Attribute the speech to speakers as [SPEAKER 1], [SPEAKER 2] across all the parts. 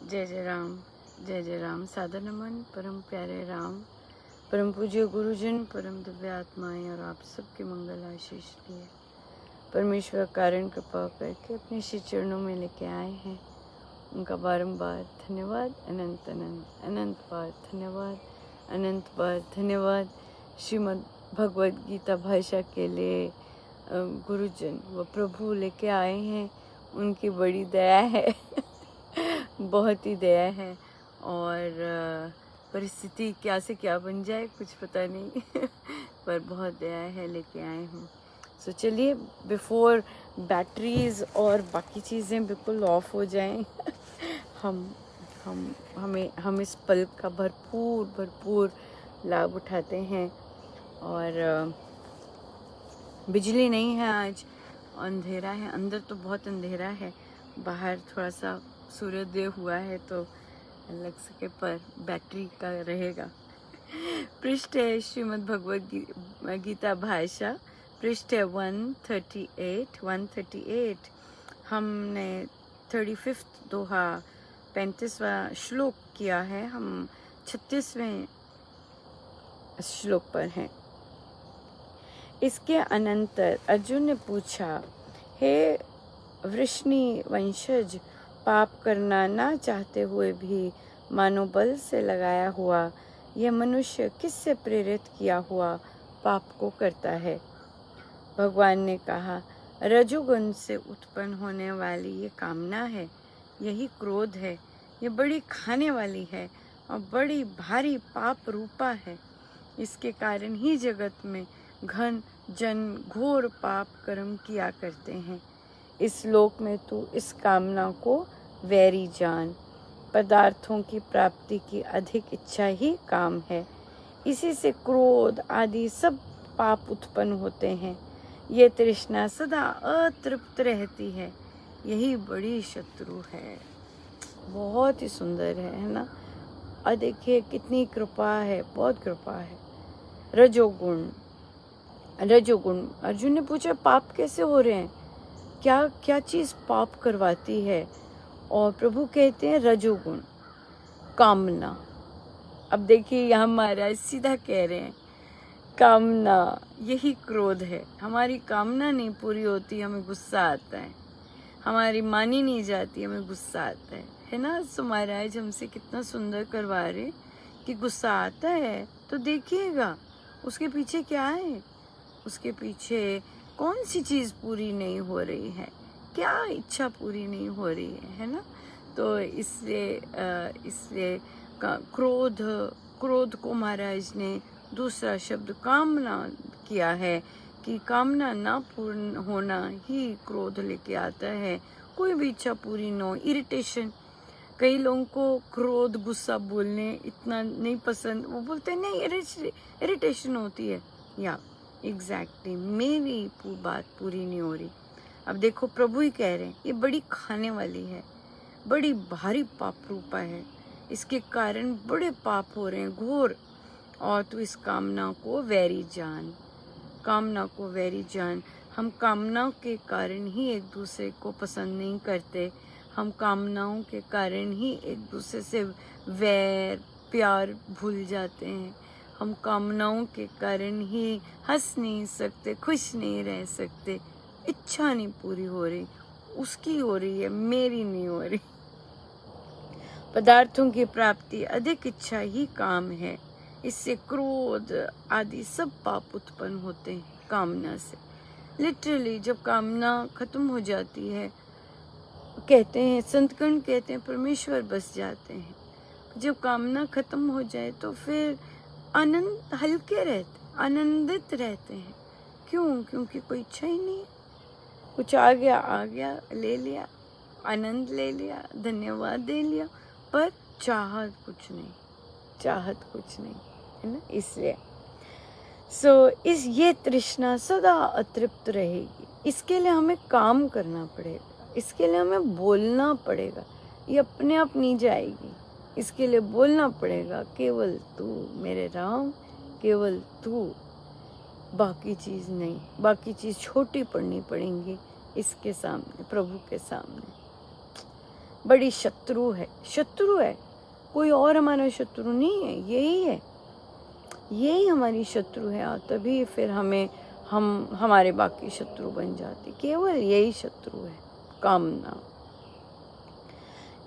[SPEAKER 1] जय जय राम। सादर नमन परम प्यारे राम, परम पूज्य गुरुजन, परम दिव्य आत्माएं और आप सबके मंगल आशीष लिए परमेश्वर कारण कृपा करके अपने श्री चरणों में लेके आए हैं। उनका बारंबार धन्यवाद, अनंत अनंत अनंत बार धन्यवाद, अनंत बार धन्यवाद। श्रीमद् भगवद गीता भाषा के लिए गुरुजन व प्रभु लेके आए हैं। उनकी बड़ी दया है बहुत ही दया है। और परिस्थिति क्या से क्या बन जाए कुछ पता नहीं पर बहुत दया है, लेके आए हूँ। सो चलिए, बिफोर बैटरीज और बाकी चीज़ें बिल्कुल ऑफ हो जाएं हम इस पल का भरपूर लाभ उठाते हैं। और बिजली नहीं है आज, अंधेरा है, अंदर तो बहुत अंधेरा है, बाहर थोड़ा सा सूर्योदय हुआ है तो लग सके, पर बैटरी का रहेगा। पृष्ठ है श्रीमद् भगवद गीता भाषा, पृष्ठ है 138। हमने 35 दोहा 35वां श्लोक किया है, हम 36वें श्लोक पर हैं। इसके अनंतर अर्जुन ने पूछा, हे वृष्णि वंशज, पाप करना ना चाहते हुए भी मनोबल से लगाया हुआ यह मनुष्य किससे प्रेरित किया हुआ पाप को करता है? भगवान ने कहा, रजोगुण से उत्पन्न होने वाली ये कामना है, यही क्रोध है। ये बड़ी खाने वाली है और बड़ी भारी पाप रूपा है। इसके कारण ही जगत में घन जन घोर पाप कर्म किया करते हैं। इस लोक में तू इस कामना को वैरी जान। पदार्थों की प्राप्ति की अधिक इच्छा ही काम है। इसी से क्रोध आदि सब पाप उत्पन्न होते हैं। ये तृष्णा सदा अतृप्त रहती है, यही बड़ी शत्रु है। बहुत ही सुंदर है ना? और देखिए कितनी कृपा है, बहुत कृपा है। रजोगुण अर्जुन ने पूछा, पाप कैसे हो रहे हैं? क्या चीज़ पाप करवाती है? और प्रभु कहते हैं रजोगुण, कामना। अब देखिए यहाँ महाराज सीधा कह रहे हैं, कामना यही क्रोध है। हमारी कामना नहीं पूरी होती, हमें गुस्सा आता है। हमारी मानी नहीं जाती, हमें गुस्सा आता है ना? सो महाराज हमसे कितना सुंदर करवा रहे कि गुस्सा आता है तो देखिएगा उसके पीछे क्या है, उसके पीछे कौन सी चीज़ पूरी नहीं हो रही है, क्या इच्छा पूरी नहीं हो रही है ना? तो इसलिए क्रोध को महाराज ने दूसरा शब्द कामना किया है कि कामना ना पूर्ण होना ही क्रोध लेके आता है। कोई भी इच्छा पूरी न हो, इरिटेशन। कई लोगों को क्रोध गुस्सा बोलने इतना नहीं पसंद, वो बोलते हैं नहीं इरिटेशन होती है। या एग्जैक्टली मेरी बात पूरी नहीं हो रही। अब देखो प्रभु ही कह रहे हैं, ये बड़ी खाने वाली है, बड़ी भारी पाप रूपा है। इसके कारण बड़े पाप हो रहे हैं घोर। और तू इस कामना को वैरी जान, कामना को वैरी जान। हम कामनाओं के कारण ही एक दूसरे को पसंद नहीं करते। हम कामनाओं के कारण ही एक दूसरे से वैर प्यार भूल जाते हैं। हम कामनाओं के कारण ही हंस नहीं सकते, खुश नहीं रह सकते। इच्छा नहीं पूरी हो रही, उसकी हो रही है, मेरी नहीं हो रही। पदार्थों की प्राप्ति अधिक इच्छा ही काम है। इससे क्रोध आदि सब पाप उत्पन्न होते हैं कामना से। लिटरली जब कामना खत्म हो जाती है, कहते हैं संतगण कहते हैं परमेश्वर बस जाते हैं। जब कामना खत्म हो जाए तो फिर आनंद हल्के रहते, आनंदित रहते हैं। क्यों? क्योंकि कोई इच्छा ही नहीं है। कुछ आ गया ले लिया, आनंद ले लिया, धन्यवाद दे लिया, पर चाहत कुछ नहीं है ना? इसलिए ये तृष्णा सदा अतृप्त रहेगी। इसके लिए हमें काम करना पड़ेगा, इसके लिए हमें बोलना पड़ेगा। ये अपने आप नहीं जाएगी, इसके लिए बोलना पड़ेगा, केवल तू मेरे राम, केवल तू, बाकी चीज़ नहीं। बाकी चीज़ छोटी पड़नी पड़ेंगी इसके सामने, प्रभु के सामने। बड़ी शत्रु है, कोई और हमारा शत्रु नहीं है, यही है, यही हमारी शत्रु है। और तभी फिर हमारे बाकी शत्रु बन जाते, केवल यही शत्रु है, कामना।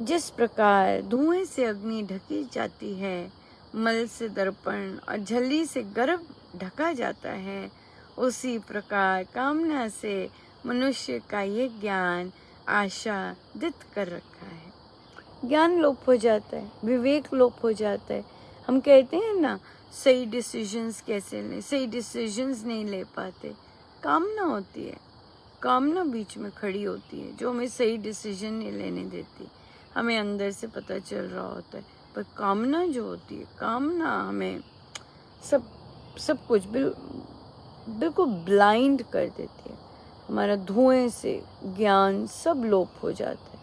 [SPEAKER 1] जिस प्रकार धुएं से अग्नि ढकी जाती है, मल से दर्पण और झल्ली से गर्भ ढका जाता है, उसी प्रकार कामना से मनुष्य का ये ज्ञान आच्छादित कर रखा है। ज्ञान लोप हो जाता है, विवेक लोप हो जाता है। हम कहते हैं ना, सही डिसीजंस कैसे लें, सही डिसीजंस नहीं ले पाते। कामना होती है, कामना बीच में खड़ी होती है जो हमें सही डिसीजन नहीं लेने देती। हमें अंदर से पता चल रहा होता है, पर कामना जो होती है, कामना हमें सब कुछ बिल्कुल ब्लाइंड कर देती है। हमारा धुएं से ज्ञान सब लोप हो जाता है।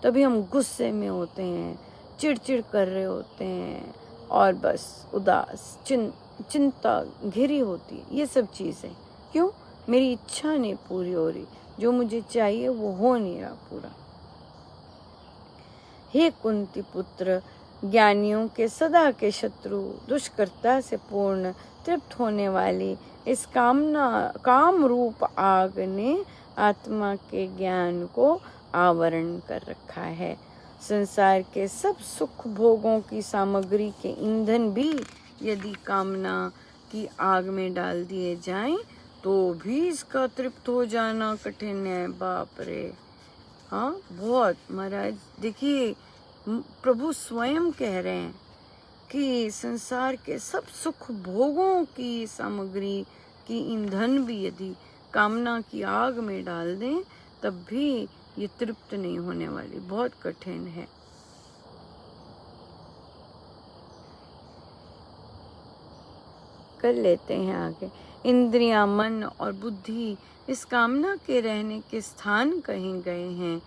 [SPEAKER 1] तभी हम गुस्से में होते हैं, चिड़चिड़ कर रहे होते हैं, और बस उदास, चिंता घिरी होती है। ये सब चीज़ें क्यों? मेरी इच्छा नहीं पूरी हो रही, जो मुझे चाहिए वो हो नहीं रहा पूरा। हे कुंती पुत्र, ज्ञानियों के सदा के शत्रु, दुष्कर्ता से पूर्ण तृप्त होने वाली इस काम रूप आग ने आत्मा के ज्ञान को आवरण कर रखा है। संसार के सब सुख भोगों की सामग्री के ईंधन भी यदि कामना की आग में डाल दिए जाएं, तो भी इसका तृप्त हो जाना कठिन है। बाप रे, हाँ बहुत महाराज। देखिए, प्रभु स्वयं कह रहे हैं कि संसार के सब सुख भोगों की सामग्री की ईंधन भी यदि कामना की आग में डाल दें, तब भी ये तृप्त नहीं होने वाली, बहुत कठिन है। कर लेते हैं आगे। इंद्रियां, मन और बुद्धि इस कामना के रहने के स्थान कहीं गए हैं।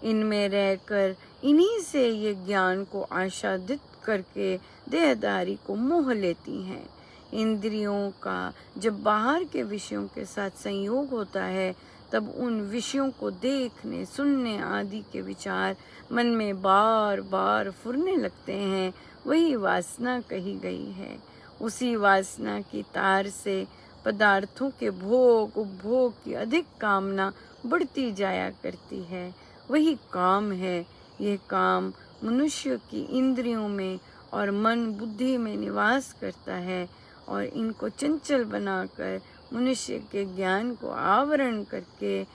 [SPEAKER 1] इनमें रहकर इन्हीं से ये ज्ञान को आच्छादित करके देहदारी को मोह लेती हैं। इंद्रियों का जब बाहर के विषयों के साथ संयोग होता है, तब उन विषयों को देखने, सुनने आदि के विचार मन में बार बार फुरने लगते हैं। वही वासना कही गई है। उसी वासना की तार से पदार्थों के भोग उपभोग की अधिक कामना बढ़ती जाया करती है। वही काम है। यह काम मनुष्य की इंद्रियों में और मन बुद्धि में निवास करता है, और इनको चंचल बनाकर मनुष्य के ज्ञान को आवरण करके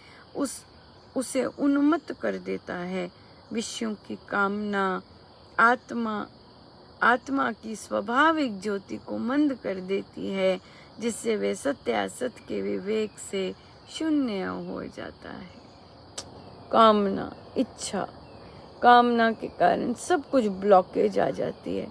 [SPEAKER 1] उसे उन्मत्त कर देता है। विषयों की कामना आत्मा की स्वाभाविक ज्योति को मंद कर देती है, जिससे वे सत्य असत के विवेक से शून्य हो जाता है। कामना, इच्छा, कामना के कारण सब कुछ ब्लॉकेज आ जाती है।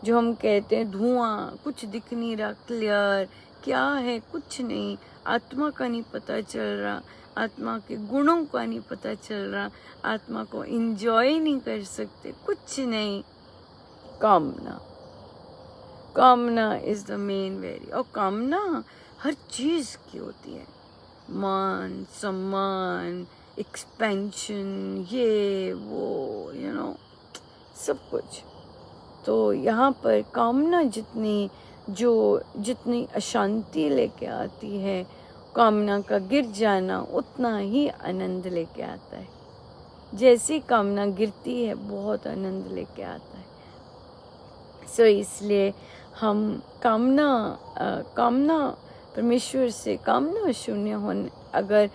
[SPEAKER 1] जो हम कहते हैं धुआं, कुछ दिख नहीं रहा क्लियर, क्या है कुछ नहीं, आत्मा का नहीं पता चल रहा, आत्मा के गुणों का नहीं पता चल रहा, आत्मा को एंजॉय नहीं कर सकते, कुछ नहीं। कामना इज द मेन वेरी। और कामना हर चीज की होती है, मान सम्मान, एक्सपेंशन, ये वो, सब कुछ। तो यहाँ पर कामना जितनी अशांति लेके आती है, कामना का गिर जाना उतना ही आनंद लेके आता है। जैसी कामना गिरती है, बहुत आनंद लेके आता है। इसलिए हम कामना परमेश्वर से कामना शून्य होने, अगर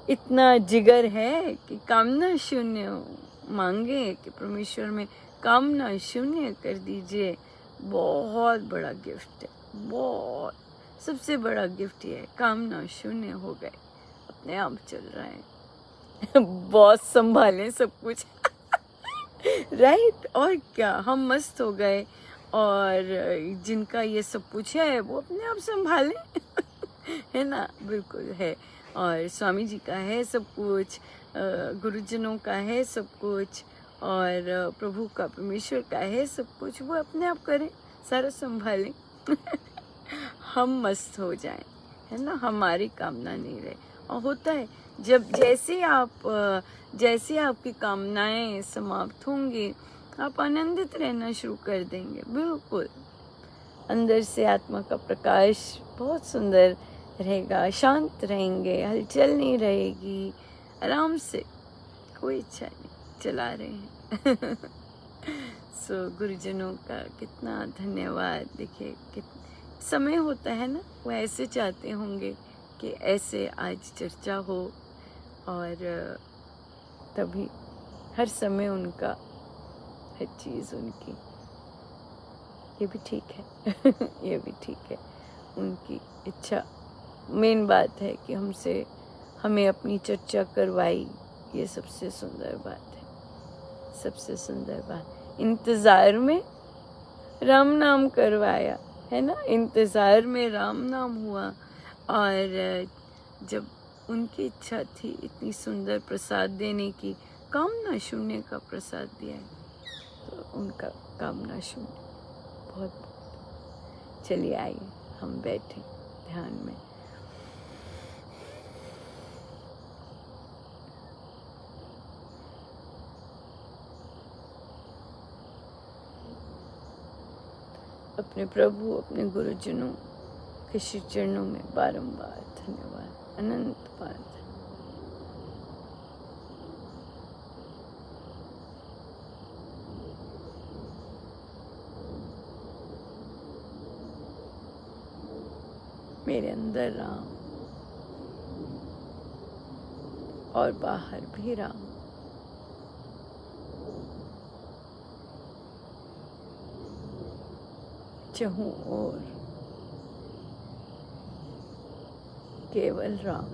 [SPEAKER 1] इतना जिगर है कि कामना शून्य मांगे कि परमेश्वर में कामना शून्य कर दीजिए, बहुत बड़ा गिफ्ट है। बहुत सबसे बड़ा गिफ्ट ये है, कामना शून्य हो गए, अपने आप चल रहा है। बहुत संभालें सब कुछ। राइट, और क्या, हम मस्त हो गए, और जिनका ये सब कुछ है वो अपने आप संभालें। है ना, बिल्कुल है। और स्वामी जी का है सब कुछ, गुरुजनों का है सब कुछ, और प्रभु का, परमेश्वर का है सब कुछ, वो अपने आप करें, सारा संभालें। हम मस्त हो जाएं, है ना, हमारी कामना नहीं रहे। और होता है जब जैसे आपकी कामनाएं समाप्त होंगी, आप आनंदित रहना शुरू कर देंगे। बिल्कुल अंदर से आत्मा का प्रकाश बहुत सुंदर रहेगा, शांत रहेंगे, हलचल नहीं रहेगी, आराम से, कोई इच्छा नहीं, चला रहे हैं। सो गुरुजनों का कितना धन्यवाद। देखिए कितना समय होता है ना, वो ऐसे चाहते होंगे कि ऐसे आज चर्चा हो, और तभी हर समय उनका हर चीज़ उनकी, ये भी ठीक है। ये भी ठीक है, उनकी इच्छा। मेन बात है कि हमें अपनी चर्चा करवाई, ये सबसे सुंदर बात है, सबसे सुंदर बात। इंतज़ार में राम नाम करवाया है ना, इंतज़ार में राम नाम हुआ, और जब उनकी इच्छा थी इतनी सुंदर प्रसाद देने की, कामना शून्य का प्रसाद दिया है, तो उनका कामना शून्य बहुत। चलिए आइए हम बैठे ध्यान में। अपने प्रभु, अपने गुरुजनों के श्री चरणों में बारंबार धन्यवाद, अनंत बार। मेरे अंदर राम और बाहर भी राम। चहु और केवल राम।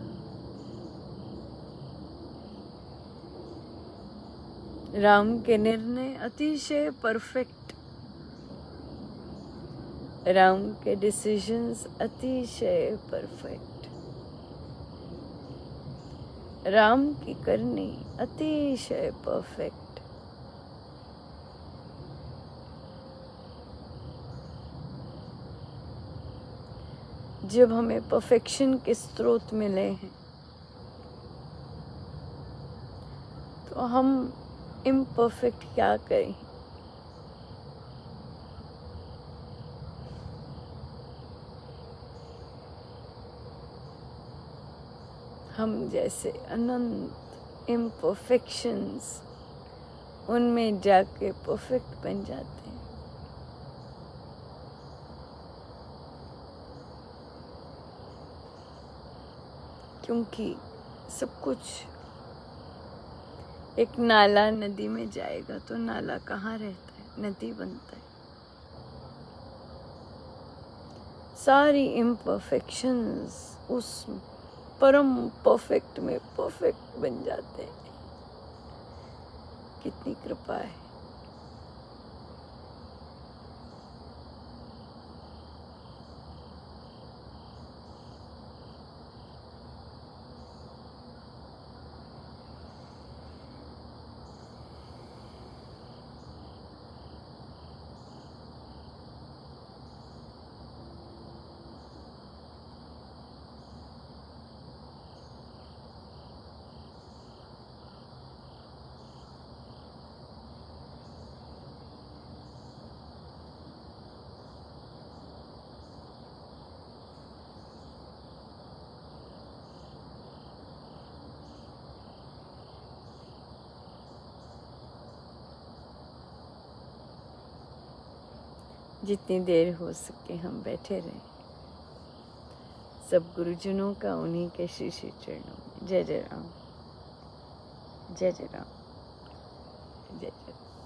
[SPEAKER 1] राम के निर्णय अतिशय परफेक्ट, राम के डिसीजंस अतिशय परफेक्ट, राम की करनी अतिशय परफेक्ट। जब हमें परफेक्शन के स्रोत मिले हैं, तो हम इम्परफेक्ट क्या करें। हम जैसे अनंत इम्परफेक्शंस, उनमें जाके परफेक्ट बन जाते हैं। क्योंकि सब कुछ, एक नाला नदी में जाएगा तो नाला कहाँ रहता है, नदी बनता है। सारी इम्परफेक्शंस उस परम परफेक्ट में परफेक्ट बन जाते हैं। कितनी कृपा है। जितनी देर हो सके हम बैठे रहें। सब गुरुजनों का उन्हीं के श्री श्री चरणों में। जय जय राम, जय जय राम, जय जय राम।